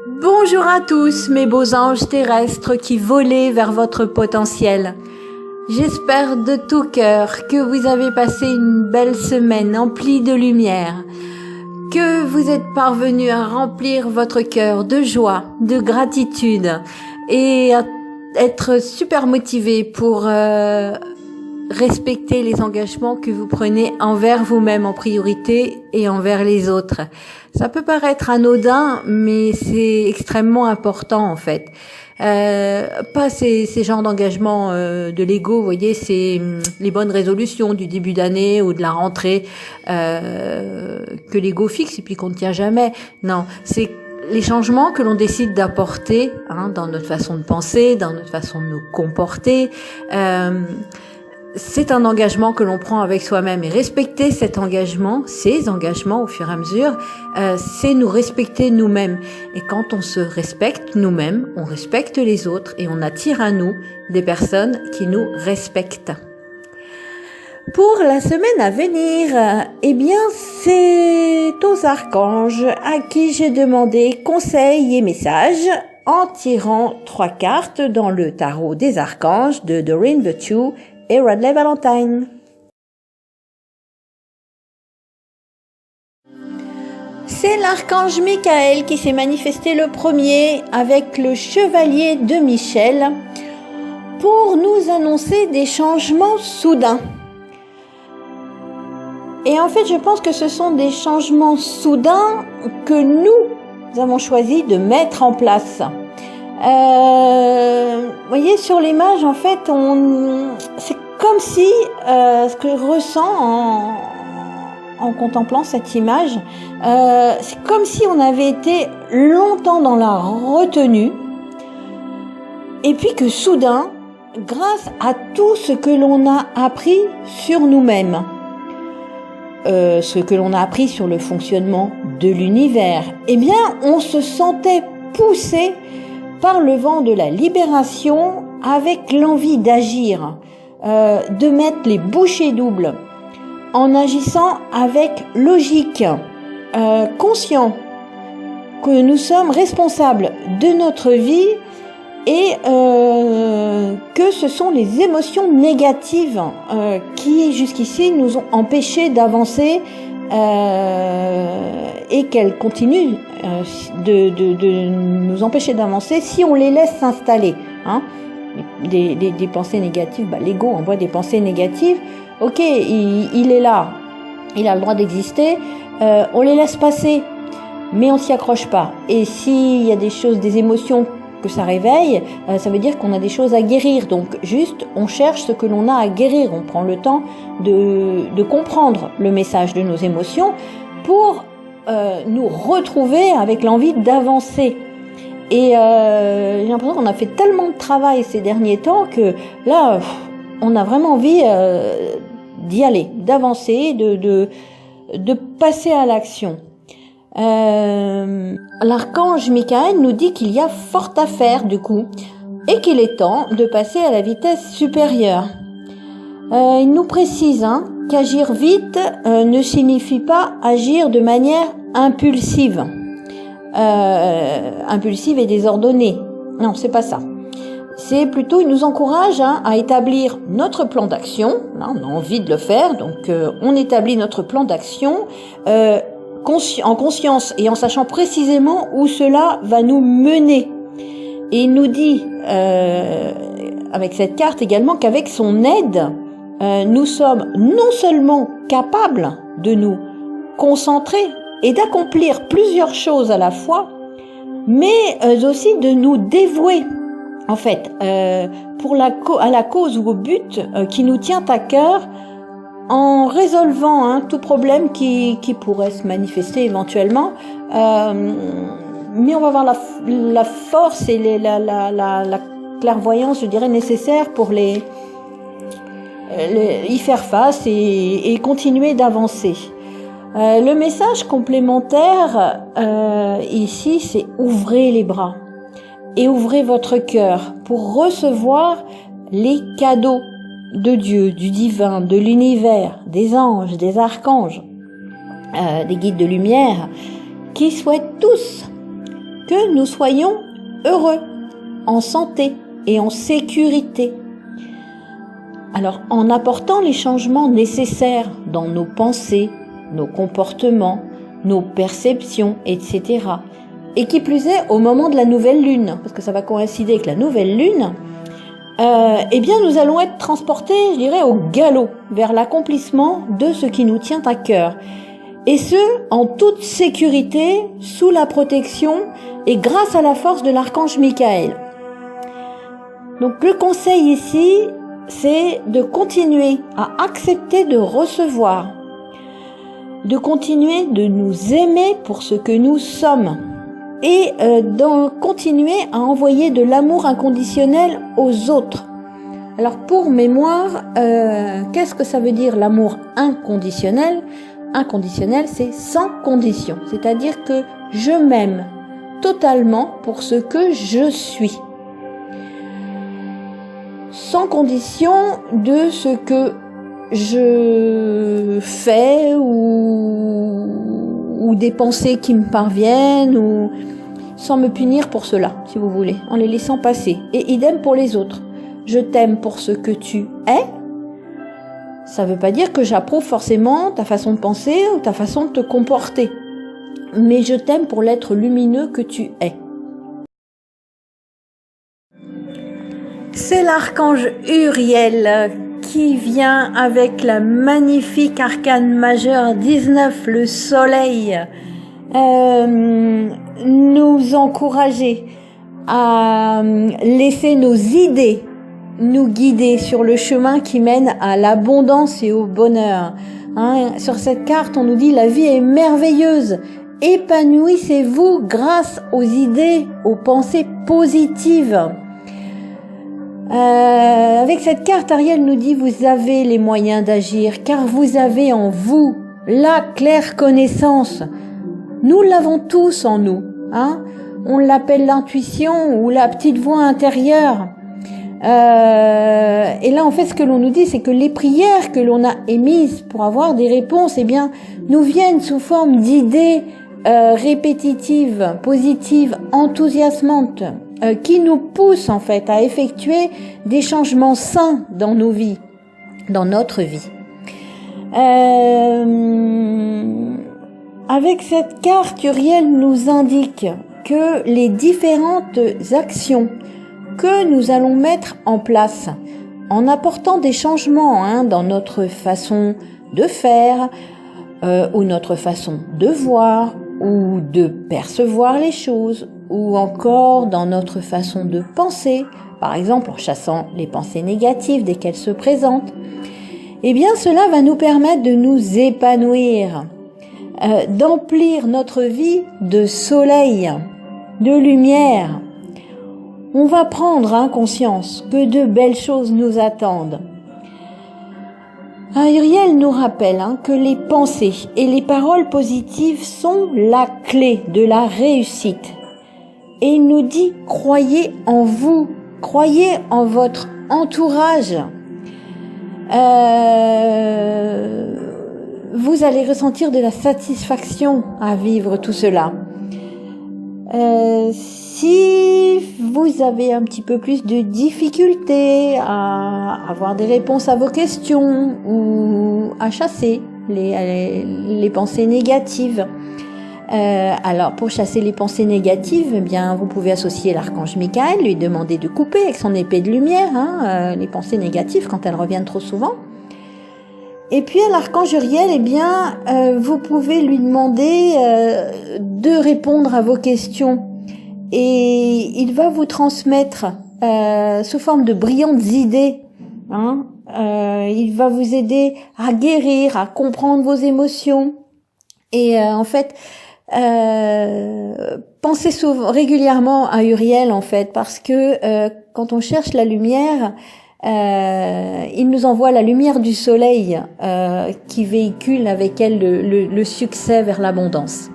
Bonjour à tous mes beaux anges terrestres qui volez vers votre potentiel. J'espère de tout cœur que vous avez passé une belle semaine emplie de lumière, que vous êtes parvenus à remplir votre cœur de joie, de gratitude et à être super motivé pour respecter les engagements que vous prenez envers vous-même en priorité et envers les autres. Ça peut paraître anodin, mais c'est extrêmement important en fait. Pas ces genres d'engagement de l'ego, vous voyez, c'est les bonnes résolutions du début d'année ou de la rentrée que l'ego fixe et puis qu'on ne tient jamais. Non, c'est les changements que l'on décide d'apporter dans notre façon de penser, dans notre façon de nous comporter. C'est un engagement que l'on prend avec soi-même et respecter cet engagement, ces engagements au fur et à mesure, c'est nous respecter nous-mêmes. Et quand on se respecte nous-mêmes, on respecte les autres et on attire à nous des personnes qui nous respectent. Pour la semaine à venir, eh bien, c'est aux archanges à qui j'ai demandé conseils et messages en tirant 3 cartes dans le tarot des archanges de Doreen Virtue et Radleigh Valentine. C'est l'archange Michael qui s'est manifesté le premier avec le chevalier de Michel pour nous annoncer des changements soudains. Et en fait, je pense que ce sont des changements soudains que nous avons choisi de mettre en place. Vous voyez, sur l'image, en fait, c'est comme si, ce que je ressens en contemplant cette image, c'est comme si on avait été longtemps dans la retenue, et puis que soudain, grâce à tout ce que l'on a appris sur nous-mêmes, ce que l'on a appris sur le fonctionnement de l'univers, eh bien, on se sentait poussé par le vent de la libération avec l'envie d'agir, de mettre les bouchées doubles, en agissant avec logique, conscient que nous sommes responsables de notre vie et que ce sont les émotions négatives qui jusqu'ici nous ont empêchés d'avancer et qu'elles continuent de nous empêcher d'avancer si on les laisse s'installer. Des pensées négatives, l'ego envoie des pensées négatives. Ok, il est là, il a le droit d'exister, on les laisse passer, mais on s'y accroche pas. Et s'il y a des choses, des émotions que ça réveille, ça veut dire qu'on a des choses à guérir. Donc juste, on cherche ce que l'on a à guérir. On prend le temps de comprendre le message de nos émotions pour nous retrouver avec l'envie d'avancer. Et j'ai l'impression qu'on a fait tellement de travail ces derniers temps que là, on a vraiment envie d'y aller, d'avancer, de passer à l'action. L'archange Michael nous dit qu'il y a fort à faire du coup et qu'il est temps de passer à la vitesse supérieure. Il nous précise qu'agir vite ne signifie pas agir de manière impulsive et désordonnée. Non, c'est pas ça. C'est plutôt, il nous encourage à établir notre plan d'action. Là, on a envie de le faire, donc on établit notre plan d'action en conscience et en sachant précisément où cela va nous mener. Et il nous dit, avec cette carte également, qu'avec son aide, nous sommes non seulement capables de nous concentrer et d'accomplir plusieurs choses à la fois, mais aussi de nous dévouer, en fait, à la cause ou au but qui nous tient à cœur, en résolvant tout problème qui pourrait se manifester éventuellement, mais on va avoir la force et la clairvoyance, je dirais, nécessaire pour y faire face et continuer d'avancer. Le message complémentaire ici, c'est ouvrez les bras et ouvrez votre cœur pour recevoir les cadeaux de Dieu, du divin, de l'univers, des anges, des archanges, des guides de lumière, qui souhaitent tous que nous soyons heureux, en santé et en sécurité. Alors, en apportant les changements nécessaires dans nos pensées, nos comportements, nos perceptions, etc. Et qui plus est, au moment de la nouvelle lune, parce que ça va coïncider avec la nouvelle lune, eh bien, nous allons être transportés, je dirais, au galop, vers l'accomplissement de ce qui nous tient à cœur. Et ce, en toute sécurité, sous la protection et grâce à la force de l'archange Michael. Donc, le conseil ici, c'est de continuer à accepter de recevoir, de continuer de nous aimer pour ce que nous sommes et d'en continuer à envoyer de l'amour inconditionnel aux autres. Alors pour mémoire, qu'est-ce que ça veut dire l'amour inconditionnel ? Inconditionnel, c'est sans condition, c'est-à-dire que je m'aime totalement pour ce que je suis, sans condition de ce que je fais ou des pensées qui me parviennent, ou sans me punir pour cela, si vous voulez, en les laissant passer. Et idem pour les autres. Je t'aime pour ce que tu es. Ça ne veut pas dire que j'approuve forcément ta façon de penser ou ta façon de te comporter. Mais je t'aime pour l'être lumineux que tu es. C'est l'archange Uriel qui vient avec la magnifique arcane majeure 19, le soleil, nous encourager à laisser nos idées nous guider sur le chemin qui mène à l'abondance et au bonheur. Sur cette carte, on nous dit la vie est merveilleuse. Épanouissez-vous grâce aux idées, aux pensées positives. Avec cette carte, Ariel nous dit vous avez les moyens d'agir car vous avez en vous la claire connaissance. Nous l'avons tous en nous. On l'appelle l'intuition ou la petite voix intérieure. Et là, en fait, ce que l'on nous dit, c'est que les prières que l'on a émises pour avoir des réponses, eh bien, nous viennent sous forme d'idées répétitives, positives, enthousiasmantes, qui nous poussent en fait à effectuer des changements sains dans nos vies, dans notre vie. Avec cette carte, Uriel nous indique que les différentes actions que nous allons mettre en place en apportant des changements dans notre façon de faire ou notre façon de voir ou de percevoir les choses ou encore dans notre façon de penser, par exemple en chassant les pensées négatives dès qu'elles se présentent, eh bien cela va nous permettre de nous épanouir, d'emplir notre vie de soleil, de lumière. On va prendre conscience que de belles choses nous attendent. Uriel nous rappelle que les pensées et les paroles positives sont la clé de la réussite. Et il nous dit croyez en vous, croyez en votre entourage. Vous allez ressentir de la satisfaction à vivre tout cela. Si vous avez un petit peu plus de difficultés à avoir des réponses à vos questions ou à chasser les pensées négatives, alors pour chasser les pensées négatives, eh bien vous pouvez associer l'archange Michael, lui demander de couper avec son épée de lumière les pensées négatives quand elles reviennent trop souvent. Et puis à l'archange Uriel, eh bien vous pouvez lui demander de répondre à vos questions. Et il va vous transmettre sous forme de brillantes idées. Il va vous aider à guérir, à comprendre vos émotions. Et en fait, pensez régulièrement à Uriel en fait, parce que quand on cherche la lumière, il nous envoie la lumière du soleil qui véhicule avec elle le succès vers l'abondance.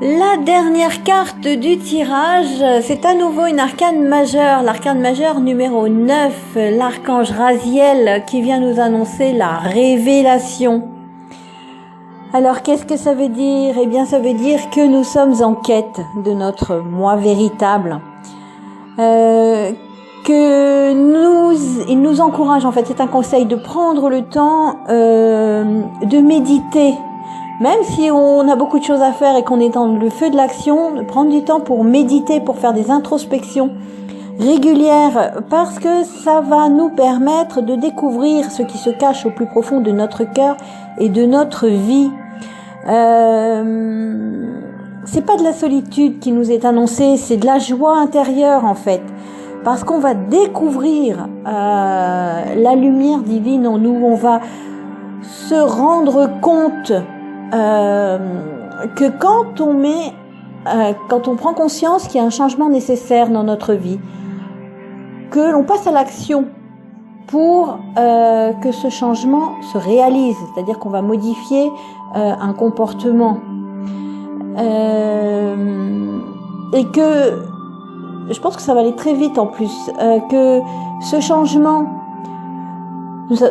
La dernière carte du tirage, c'est à nouveau une arcane majeure, l'arcane majeure numéro 9, l'archange Raziel qui vient nous annoncer la révélation. Alors, qu'est-ce que ça veut dire? Eh bien, ça veut dire que nous sommes en quête de notre moi véritable. Il nous encourage, en fait, c'est un conseil de prendre le temps de méditer. Même si on a beaucoup de choses à faire et qu'on est dans le feu de l'action, de prendre du temps pour méditer, pour faire des introspections régulières, parce que ça va nous permettre de découvrir ce qui se cache au plus profond de notre cœur et de notre vie. C'est pas de la solitude qui nous est annoncée, c'est de la joie intérieure en fait, parce qu'on va découvrir la lumière divine en nous, on va se rendre compte que quand on prend conscience qu'il y a un changement nécessaire dans notre vie, que l'on passe à l'action pour que ce changement se réalise, c'est-à-dire qu'on va modifier un comportement, et que je pense que ça va aller très vite en plus, que ce changement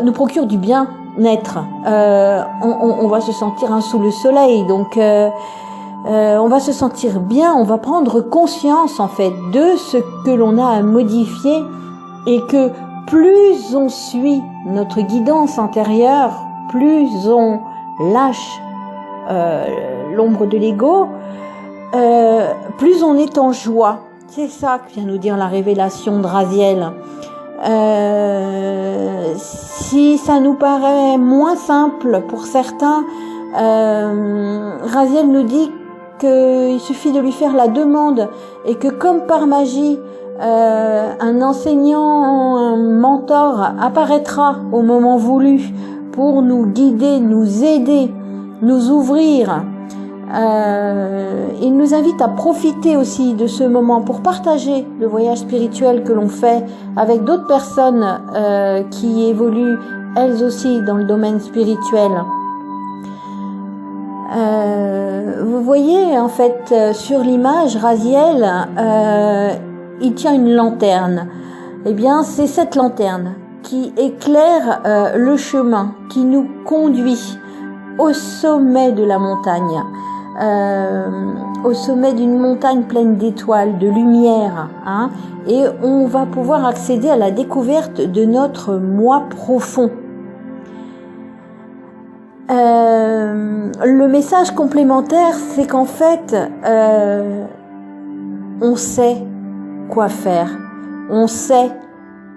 nous procure du bien-être. On va se sentir sous le soleil, donc on va se sentir bien, on va prendre conscience en fait de ce que l'on a à modifier, et que plus on suit notre guidance intérieure, plus on lâche l'ombre de l'ego, plus on est en joie. C'est ça que vient nous dire la révélation de Raziel. Si ça nous paraît moins simple pour certains, Raziel nous dit qu'il suffit de lui faire la demande, et que comme par magie, un enseignant, un mentor apparaîtra au moment voulu pour nous guider, nous aider, nous ouvrir. Il nous invite à profiter aussi de ce moment pour partager le voyage spirituel que l'on fait avec d'autres personnes qui évoluent elles aussi dans le domaine spirituel. Vous voyez en fait sur l'image, Raziel il tient une lanterne. Eh bien, c'est cette lanterne qui éclaire le chemin, qui nous conduit au sommet de la montagne, au sommet d'une montagne pleine d'étoiles, de lumière, hein, et on va pouvoir accéder à la découverte de notre moi profond. Le message complémentaire, c'est qu'en fait, on sait quoi faire, on sait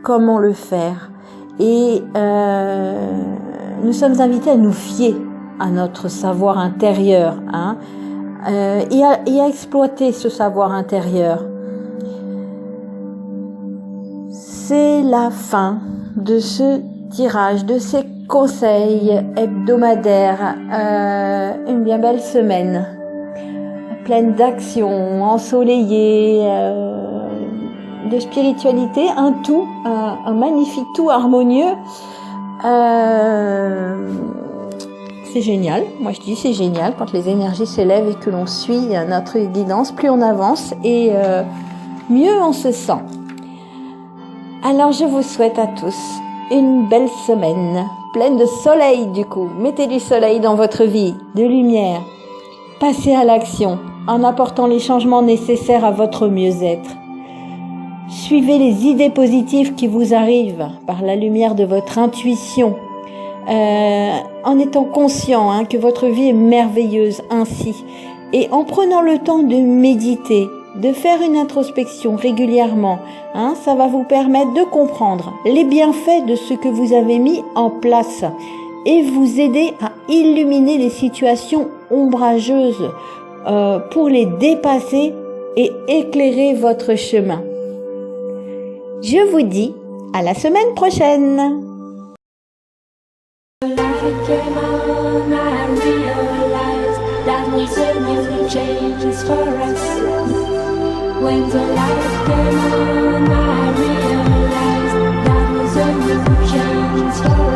comment le faire, et nous sommes invités à nous fier à notre savoir intérieur, hein, et à exploiter ce savoir intérieur. C'est la fin de ce tirage, de ces conseils hebdomadaires. Une bien belle semaine, pleine d'action, ensoleillée, de spiritualité, un tout, un magnifique tout harmonieux. C'est génial, moi je dis c'est génial quand les énergies s'élèvent et que l'on suit notre guidance, plus on avance et mieux on se sent. Alors je vous souhaite à tous une belle semaine, pleine de soleil du coup. Mettez du soleil dans votre vie, de lumière. Passez à l'action en apportant les changements nécessaires à votre mieux-être. Suivez les idées positives qui vous arrivent par la lumière de votre intuition, en étant conscient que votre vie est merveilleuse ainsi, et en prenant le temps de méditer, de faire une introspection régulièrement. Ça va vous permettre de comprendre les bienfaits de ce que vous avez mis en place et vous aider à illuminer les situations ombrageuses pour les dépasser et éclairer votre chemin. Je vous dis à la semaine prochaine. When the light came on, I realized that was a new change for us.